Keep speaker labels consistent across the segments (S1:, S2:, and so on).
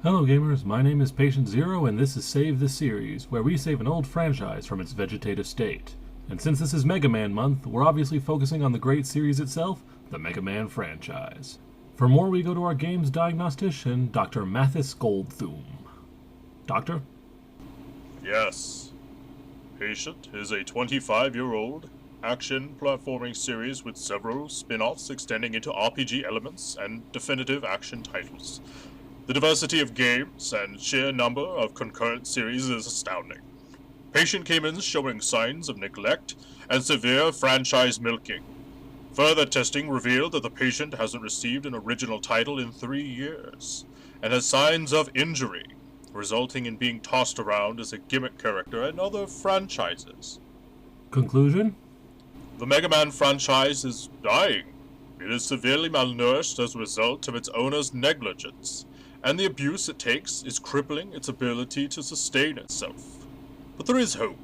S1: Hello gamers, my name is Patient Zero and this is Save the Series, where we save an old franchise from its vegetative state. And since this is Mega Man month, we're obviously focusing on the great series itself, the Mega Man franchise. For more, we go to our games diagnostician, Dr. Mathis Goldthum. Doctor?
S2: Yes. Patient is a 25-year-old action platforming series with several spin-offs extending into RPG elements and definitive action titles. The diversity of games and sheer number of concurrent series is astounding. Patient came in showing signs of neglect and severe franchise milking. Further testing revealed that the patient hasn't received an original title in 3 years, and has signs of injury, resulting in being tossed around as a gimmick character in other franchises.
S1: Conclusion?
S2: The Mega Man franchise is dying. It is severely malnourished as a result of its owner's negligence, and the abuse it takes is crippling its ability to sustain itself. But there is hope.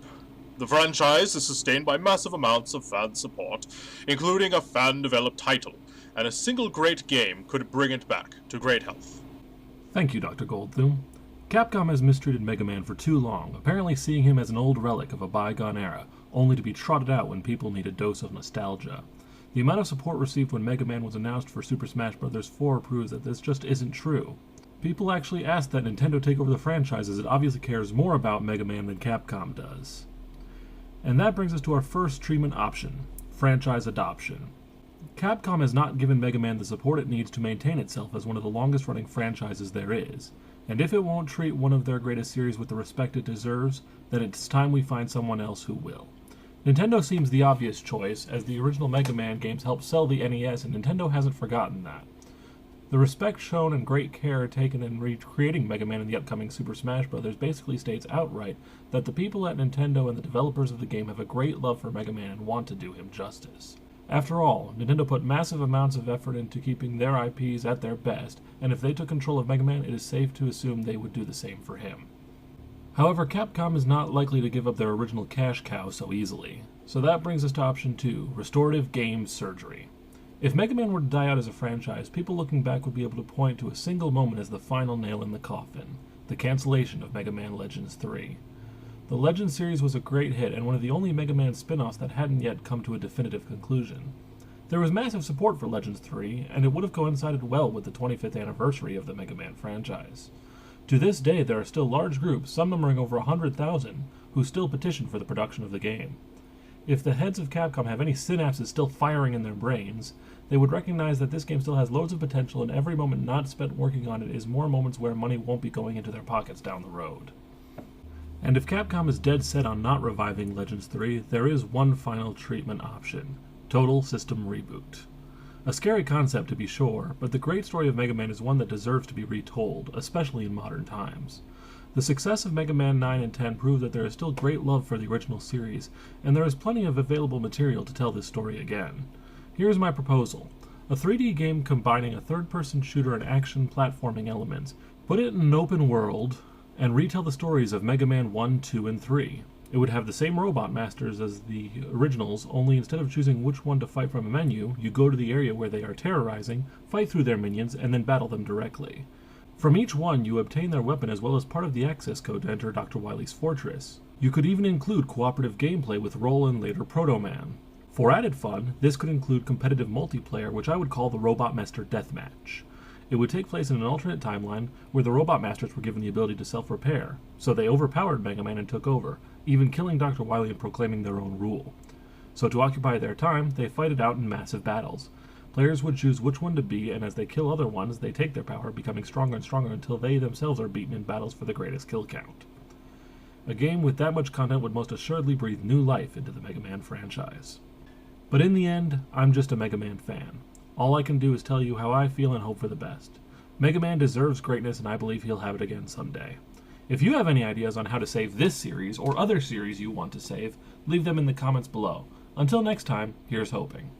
S2: The franchise is sustained by massive amounts of fan support, including a fan-developed title, and a single great game could bring it back to great health.
S1: Thank you, Dr. Goldthum. Capcom has mistreated Mega Man for too long, apparently seeing him as an old relic of a bygone era, only to be trotted out when people need a dose of nostalgia. The amount of support received when Mega Man was announced for Super Smash Bros. 4 proves that this just isn't true. People actually asked that Nintendo take over the franchise as it obviously cares more about Mega Man than Capcom does. And that brings us to our first treatment option, franchise adoption. Capcom has not given Mega Man the support it needs to maintain itself as one of the longest running franchises there is, and if it won't treat one of their greatest series with the respect it deserves, then it's time we find someone else who will. Nintendo seems the obvious choice, as the original Mega Man games helped sell the NES and Nintendo hasn't forgotten that. The respect shown and great care taken in recreating Mega Man in the upcoming Super Smash Bros. Basically states outright that the people at Nintendo and the developers of the game have a great love for Mega Man and want to do him justice. After all, Nintendo put massive amounts of effort into keeping their IPs at their best, and if they took control of Mega Man, it is safe to assume they would do the same for him. However, Capcom is not likely to give up their original cash cow so easily. So that brings us to option 2, restorative game surgery. If Mega Man were to die out as a franchise, people looking back would be able to point to a single moment as the final nail in the coffin, the cancellation of Mega Man Legends 3. The Legends series was a great hit and one of the only Mega Man spin-offs that hadn't yet come to a definitive conclusion. There was massive support for Legends 3, and it would have coincided well with the 25th anniversary of the Mega Man franchise. To this day, there are still large groups, some numbering over 100,000, who still petition for the production of the game. If the heads of Capcom have any synapses still firing in their brains, they would recognize that this game still has loads of potential and every moment not spent working on it is more moments where money won't be going into their pockets down the road. And if Capcom is dead set on not reviving Legends 3, there is one final treatment option, Total System Reboot. A scary concept to be sure, but the great story of Mega Man is one that deserves to be retold, especially in modern times. The success of Mega Man 9 and 10 prove that there is still great love for the original series, and there is plenty of available material to tell this story again. Here's my proposal. A 3D game combining a third-person shooter and action platforming elements. Put it in an open world, and retell the stories of Mega Man 1, 2, and 3. It would have the same robot masters as the originals, only instead of choosing which one to fight from a menu, you go to the area where they are terrorizing, fight through their minions, and then battle them directly. From each one, you obtain their weapon as well as part of the access code to enter Dr. Wily's fortress. You could even include cooperative gameplay with Roll and later Proto Man. For added fun, this could include competitive multiplayer, which I would call the Robot Master Deathmatch. It would take place in an alternate timeline where the Robot Masters were given the ability to self-repair, so they overpowered Mega Man and took over, even killing Dr. Wily and proclaiming their own rule. So to occupy their time, they fight it out in massive battles. Players would choose which one to be, and as they kill other ones, they take their power, becoming stronger and stronger until they themselves are beaten in battles for the greatest kill count. A game with that much content would most assuredly breathe new life into the Mega Man franchise. But in the end, I'm just a Mega Man fan. All I can do is tell you how I feel and hope for the best. Mega Man deserves greatness and I believe he'll have it again someday. If you have any ideas on how to save this series or other series you want to save, leave them in the comments below. Until next time, here's hoping.